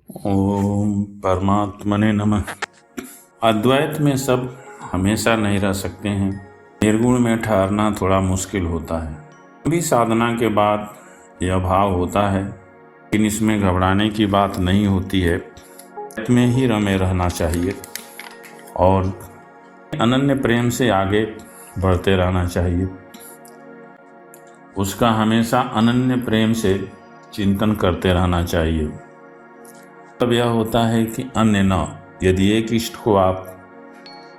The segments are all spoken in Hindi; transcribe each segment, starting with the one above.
ओम परमात्मने नमः। अद्वैत में सब हमेशा नहीं रह सकते हैं। निर्गुण में ठहरना थोड़ा मुश्किल होता है। भी साधना के बाद यह भाव होता है, लेकिन इसमें घबराने की बात नहीं होती है। अद्वैत में ही रमे रहना चाहिए और अनन्य प्रेम से आगे बढ़ते रहना चाहिए। उसका हमेशा अनन्य प्रेम से चिंतन करते रहना चाहिए। तब यह होता है कि अन्य न, यदि एक इष्ट को आप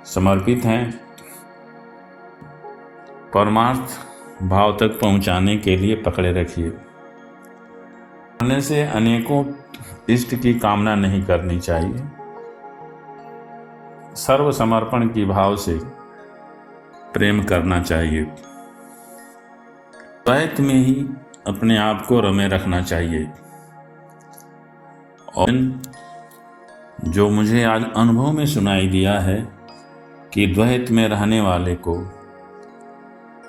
समर्पित हैं, परमार्थ भाव तक पहुंचाने के लिए पकड़े रखिए। करने से अनेकों इष्ट की कामना नहीं करनी चाहिए। सर्व समर्पण की भाव से प्रेम करना चाहिए। द्वैत में ही अपने आप को रमे रखना चाहिए। और जो मुझे आज अनुभव में सुनाई दिया है कि द्वैत में रहने वाले को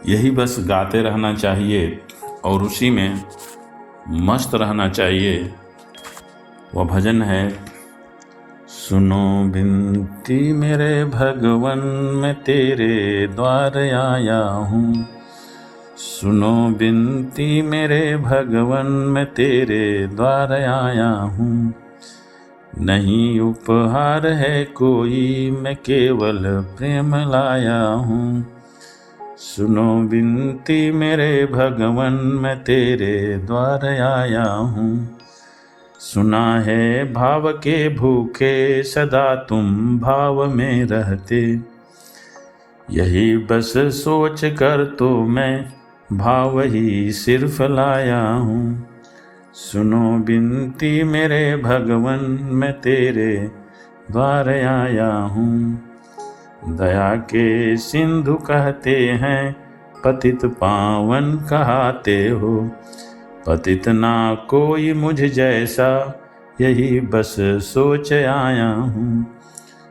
यही बस गाते रहना चाहिए और उसी में मस्त रहना चाहिए। वह भजन है, सुनो बिनती मेरे भगवन मैं तेरे द्वार आया हूँ। सुनो बिनती मेरे भगवन मैं तेरे द्वार आया हूँ। नहीं उपहार है कोई, मैं केवल प्रेम लाया हूँ। सुनो बिनती मेरे भगवन मैं तेरे द्वार आया हूँ। सुना है भाव के भूखे सदा तुम भाव में रहते, यही बस सोच कर तो मैं भाव ही सिर्फ लाया हूँ। सुनो बिनती मेरे भगवन मैं तेरे द्वार आया हूँ। दया के सिंधु कहते हैं, पतित पावन कहाते हो। पतित ना कोई मुझ जैसा, यही बस सोच आया हूँ।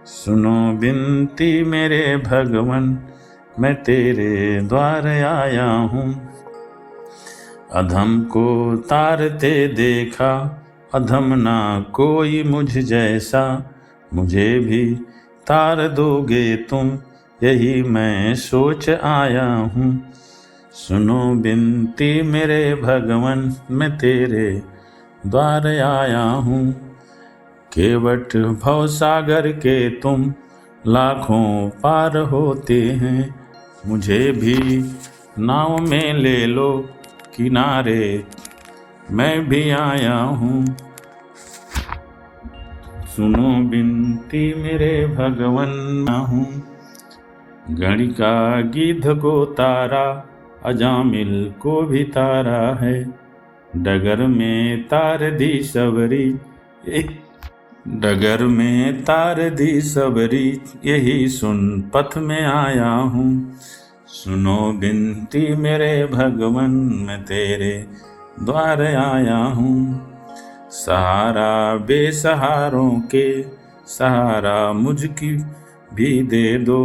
सुनो बिनती मेरे भगवन मैं तेरे द्वार आया हूँ। अधम को तारते देखा, अधम ना कोई मुझ जैसा। मुझे भी तार दोगे तुम, यही मैं सोच आया हूँ। सुनो बिनती मेरे भगवन मैं तेरे द्वार आया हूँ। केवट भव सागर के तुम लाखों पार होते हैं। मुझे भी नाव में ले लो किनारे, मैं भी आया हूँ। सुनो बिनती मेरे भगवन हूँ। गणिका गिद्ध को तारा, अजामिल को भी तारा है। डगर में तार दी सबरी, डगर में तार दी सबरी, यही सुन पथ में आया हूँ। सुनो बिनती मेरे भगवन मैं तेरे द्वार आया हूँ। सहारा बेसहारों के सहारा मुझकी भी दे दो,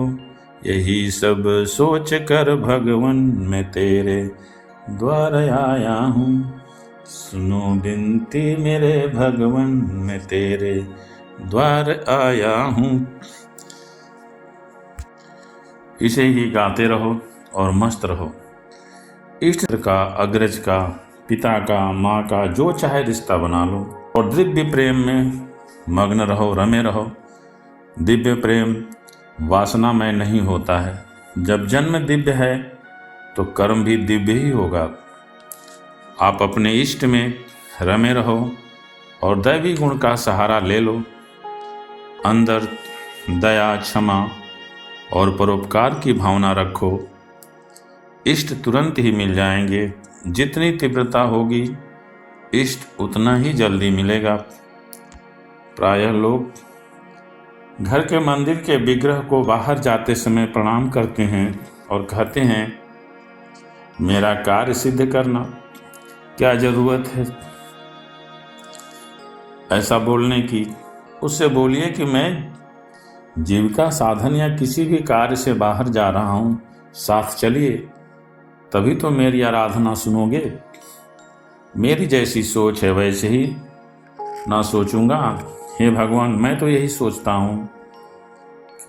यही सब सोच कर भगवन मैं तेरे द्वार आया हूँ। सुनो बिनती मेरे भगवन मैं तेरे द्वार आया हूँ। इसे ही गाते रहो और मस्त रहो। इष्ट का, अग्रज का, पिता का, माँ का, जो चाहे रिश्ता बना लो और दिव्य प्रेम में मग्न रहो, रमे रहो। दिव्य प्रेम वासना में नहीं होता है। जब जन्म दिव्य है तो कर्म भी दिव्य ही होगा। आप अपने इष्ट में रमे रहो और दैवी गुण का सहारा ले लो। अंदर दया, क्षमा और परोपकार की भावना रखो। इष्ट तुरंत ही मिल जाएंगे। जितनी तीव्रता होगी, इष्ट उतना ही जल्दी मिलेगा। प्रायः लोग घर के मंदिर के विग्रह को बाहर जाते समय प्रणाम करते हैं और कहते हैं, मेरा कार्य सिद्ध करना। क्या जरूरत है ऐसा बोलने की? उससे बोलिए कि मैं जीविका साधन या किसी भी कार्य से बाहर जा रहा हूँ, साथ चलिए, तभी तो मेरी आराधना सुनोगे। मेरी जैसी सोच है वैसे ही ना सोचूंगा। हे भगवान, मैं तो यही सोचता हूँ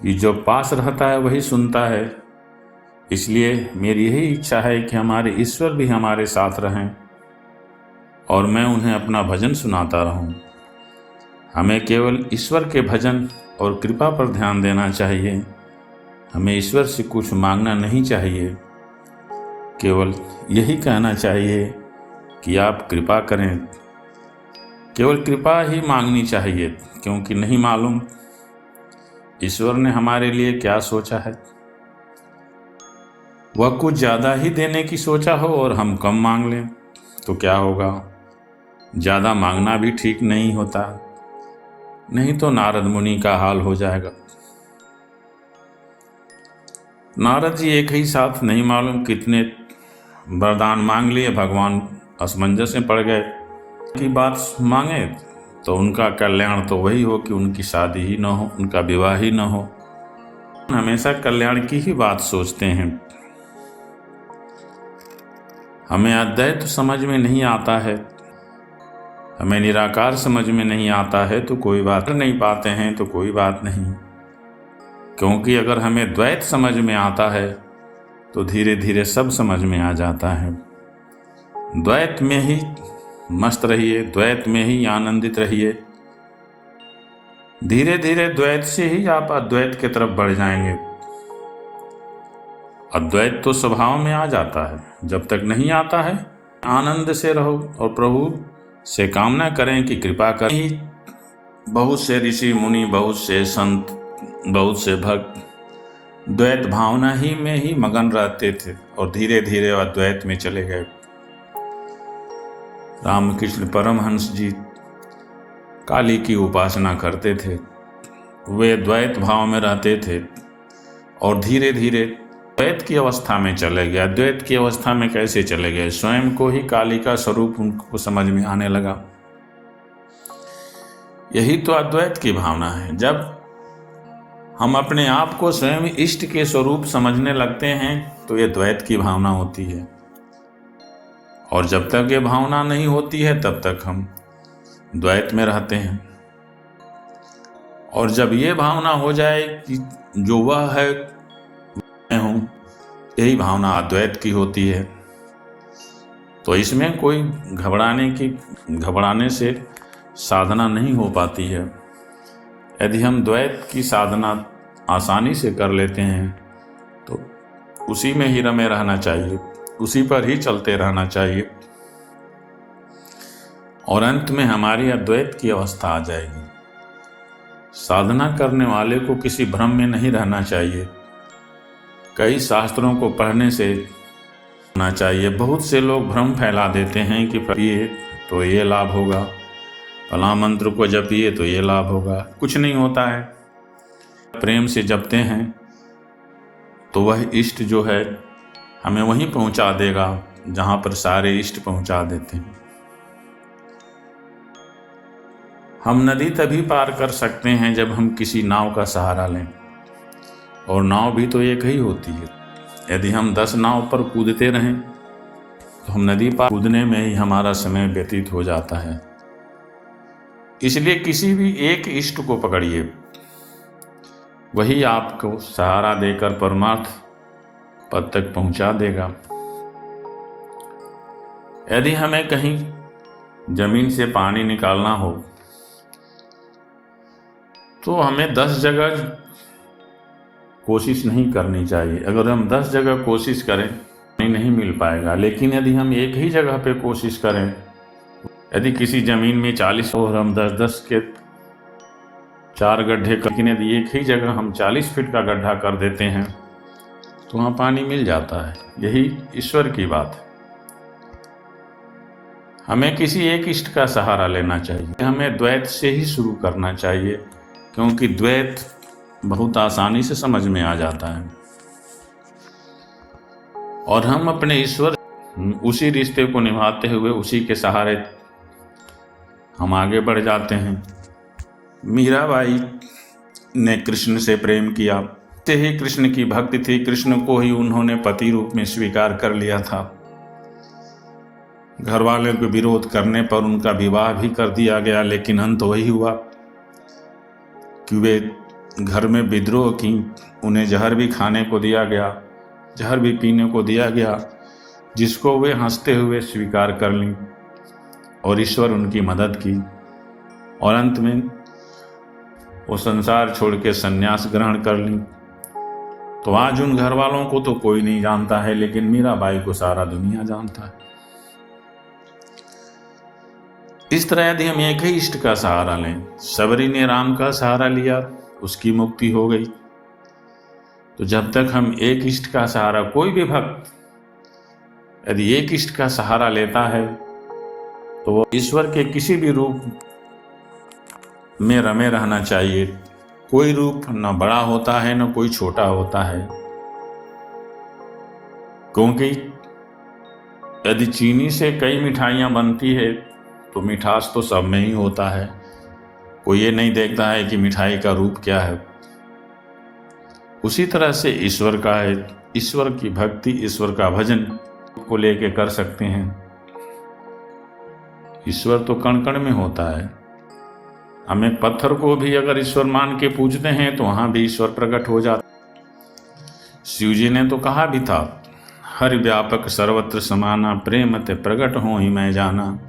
कि जो पास रहता है वही सुनता है, इसलिए मेरी यही इच्छा है कि हमारे ईश्वर भी हमारे साथ रहें और मैं उन्हें अपना भजन सुनाता रहूं। हमें केवल ईश्वर के भजन और कृपा पर ध्यान देना चाहिए। हमें ईश्वर से कुछ मांगना नहीं चाहिए, केवल यही कहना चाहिए कि आप कृपा करें। केवल कृपा ही मांगनी चाहिए, क्योंकि नहीं मालूम ईश्वर ने हमारे लिए क्या सोचा है। वह कुछ ज़्यादा ही देने की सोचा हो और हम कम मांग लें तो क्या होगा। ज़्यादा मांगना भी ठीक नहीं होता, नहीं तो नारद मुनि का हाल हो जाएगा। नारद जी एक ही साथ नहीं मालूम कितने वरदान मांग लिए, भगवान असमंजस में पड़ गए की बात मांगे तो उनका कल्याण तो वही हो कि उनकी शादी ही न हो, उनका विवाह ही न हो। हमेशा कल्याण की ही बात सोचते हैं। हमें अद्वैत समझ में नहीं आता है, हमें निराकार समझ में नहीं आता है तो कोई बात, कर नहीं पाते हैं तो कोई बात नहीं, क्योंकि अगर हमें द्वैत समझ में आता है तो धीरे धीरे सब समझ में आ जाता है। द्वैत में ही मस्त रहिए, द्वैत में ही आनंदित रहिए। धीरे धीरे द्वैत से ही आप अद्वैत की तरफ बढ़ जाएंगे। अद्वैत तो स्वभाव में आ जाता है, जब तक नहीं आता है आनंद से रहो और प्रभु से कामना करें कि कृपा करें। बहुत से ऋषि मुनि, बहुत से संत, बहुत से भक्त द्वैत भावना ही में ही मगन रहते थे और धीरे धीरे अद्वैत में चले गए। रामकृष्ण परमहंस जी काली की उपासना करते थे, वे द्वैत भाव में रहते थे और धीरे धीरे द्वैत की अवस्था में चले गए। अद्वैत की अवस्था में कैसे चले गए? स्वयं को ही काली का स्वरूप उनको समझ में आने लगा। यही तो अद्वैत की भावना है। जब हम अपने आप को स्वयं इष्ट के स्वरूप समझने लगते हैं तो ये द्वैत की भावना होती है, और जब तक ये भावना नहीं होती है तब तक हम द्वैत में रहते हैं। और जब ये भावना हो जाए कि जो वह है मैं हूं, यही भावना अद्वैत की होती है, तो इसमें कोई घबराने से साधना नहीं हो पाती है। यदि हम द्वैत की साधना आसानी से कर लेते हैं तो उसी में ही रमे रहना चाहिए, उसी पर ही चलते रहना चाहिए, और अंत में हमारी अद्वैत की अवस्था आ जाएगी। साधना करने वाले को किसी भ्रम में नहीं रहना चाहिए। कई शास्त्रों को पढ़ने से होना चाहिए। बहुत से लोग भ्रम फैला देते हैं कि पढ़िए तो ये लाभ होगा, फला मंत्र को जपिए तो ये लाभ होगा। कुछ नहीं होता है। प्रेम से जपते हैं तो वह इष्ट जो है हमें वहीं पहुंचा देगा जहां पर सारे इष्ट पहुंचा देते हैं। हम नदी तभी पार कर सकते हैं जब हम किसी नाव का सहारा लें, और नाव भी तो एक ही होती है। यदि हम 10 नाव पर कूदते रहें तो हम नदी पार कूदने में ही हमारा समय व्यतीत हो जाता है। इसलिए किसी भी एक इष्ट को पकड़िए, वही आपको सहारा देकर परमार्थ पद तक पहुंचा देगा। यदि हमें कहीं जमीन से पानी निकालना हो तो हमें 10 जगह कोशिश नहीं करनी चाहिए। अगर हम 10 जगह कोशिश करें नहीं मिल पाएगा, लेकिन यदि हम एक ही जगह पे कोशिश करें, यदि किसी जमीन में 40 और हम 10-10 के 4 गड्ढे कर, लेकिन यदि एक ही जगह हम 40 फीट का गड्ढा कर देते हैं तो वहाँ पानी मिल जाता है। यही ईश्वर की बात है। हमें किसी एक इष्ट का सहारा लेना चाहिए। हमें द्वैत से ही शुरू करना चाहिए, क्योंकि द्वैत बहुत आसानी से समझ में आ जाता है और हम अपने ईश्वर उसी रिश्ते को निभाते हुए उसी के सहारे हम आगे बढ़ जाते हैं। मीराबाई ने कृष्ण से प्रेम किया, से ही कृष्ण की भक्ति थी। कृष्ण को ही उन्होंने पति रूप में स्वीकार कर लिया था। घर वालों के विरोध करने पर उनका विवाह भी कर दिया गया, लेकिन अंत वही हुआ कि वे घर में विद्रोह की, उन्हें जहर भी खाने को दिया गया, जहर भी पीने को दिया गया, जिसको वे हंसते हुए स्वीकार कर लीं और ईश्वर उनकी मदद की और अंत में वो संसार छोड़ के संन्यास ग्रहण कर लीं। तो आज उन घर वालों को तो कोई नहीं जानता है, लेकिन मीराबाई को सारा दुनिया जानता है। इस तरह यदि हम एक ही इष्ट का सहारा लें, सबरी ने राम का सहारा लिया, उसकी मुक्ति हो गई। तो जब तक हम एक इष्ट का सहारा, कोई भी भक्त यदि एक इष्ट का सहारा लेता है तो वो ईश्वर के किसी भी रूप में रमे रहना चाहिए। कोई रूप न बड़ा होता है न कोई छोटा होता है, क्योंकि यदि चीनी से कई मिठाइयाँ बनती है तो मिठास तो सब में ही होता है। कोई ये नहीं देखता है कि मिठाई का रूप क्या है। उसी तरह से ईश्वर का है, ईश्वर की भक्ति, ईश्वर का भजन को लेके कर सकते हैं। ईश्वर तो कण कण में होता है। हमें पत्थर को भी अगर ईश्वर मान के पूजते हैं तो वहां भी ईश्वर प्रकट हो जाता। शिव जी ने तो कहा भी था, हरि व्यापक सर्वत्र समाना, प्रेम ते प्रकट हो ही मैं जाना।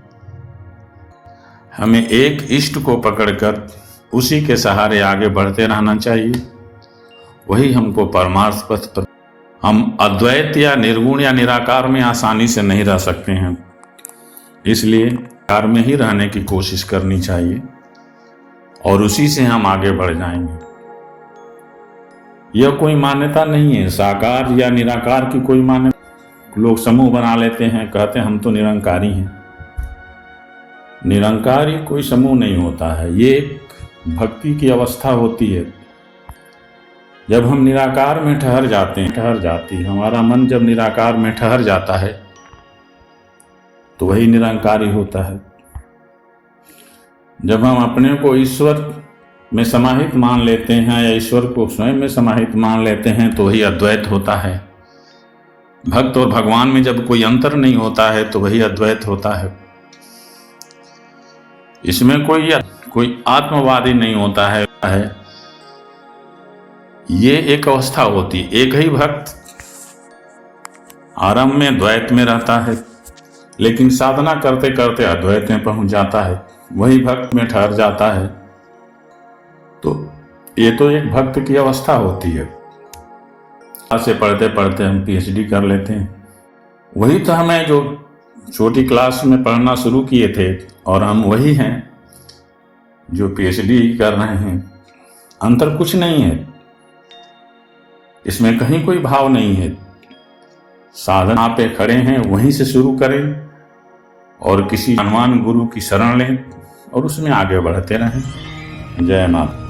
हमें एक इष्ट को पकड़कर उसी के सहारे आगे बढ़ते रहना चाहिए। वही हमको परमार्थ पथ पर, हम अद्वैत या निर्गुण या निराकार में आसानी से नहीं रह सकते हैं, इसलिए कार में ही रहने की कोशिश करनी चाहिए और उसी से हम आगे बढ़ जाएंगे। यह कोई मान्यता नहीं है, साकार या निराकार की कोई मान्यता। लोग समूह बना लेते हैं, कहते हैं हम तो निरंकारी हैं। निरंकारी कोई समूह नहीं होता है, ये एक भक्ति की अवस्था होती है। जब हम निराकार में ठहर जाते हैं, ठहर जाती है हमारा मन, जब निराकार में ठहर जाता है तो वही निरंकारी होता है। जब हम अपने को ईश्वर में समाहित मान लेते हैं या ईश्वर को स्वयं में समाहित मान लेते हैं तो वही अद्वैत होता है। भक्त और भगवान में जब कोई अंतर नहीं होता है तो वही अद्वैत होता है। इसमें कोई आत्मवादी नहीं होता है। ये एक अवस्था होती, एक ही भक्त आरंभ में द्वैत में रहता है, लेकिन साधना करते करते अद्वैत में पहुंच जाता है, वही भक्त में ठहर जाता है। तो ये तो एक भक्त की अवस्था होती है। ऐसे पढ़ते पढ़ते हम पीएचडी कर लेते हैं। वही तो हमें जो छोटी क्लास में पढ़ना शुरू किए थे और हम वही हैं जो पीएचडी कर रहे हैं। अंतर कुछ नहीं है, इसमें कहीं कोई भाव नहीं है। साधना पे खड़े हैं, वहीं से शुरू करें और किसी धनवान गुरु की शरण लें और उसमें आगे बढ़ते रहें। जय माता।